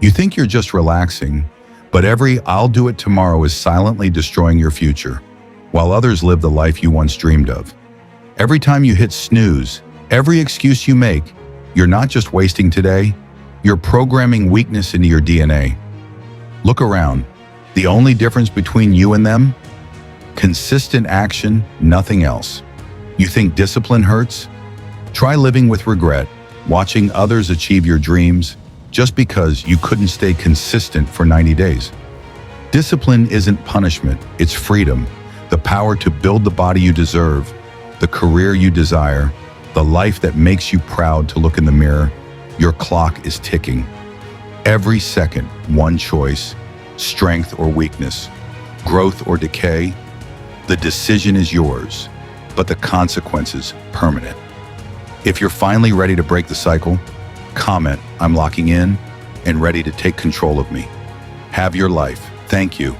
You think you're just relaxing, but every "I'll do it tomorrow" is silently destroying your future, while others live the life you once dreamed of. Every time you hit snooze, every excuse you make, you're not just wasting today, you're programming weakness into your DNA. Look around. The only difference between you and them? Consistent action, nothing else. You think discipline hurts? Try living with regret, watching others achieve your dreams just because you couldn't stay consistent for 90 days. Discipline isn't punishment, it's freedom, the power to build the body you deserve, the career you desire, the life that makes you proud to look in the mirror. Your clock is ticking. Every second, one choice: strength or weakness, growth or decay. The decision is yours, but the consequences permanent. If you're finally ready to break the cycle, comment, "I'm locking in," and ready to take control of me. Have your life. Thank you.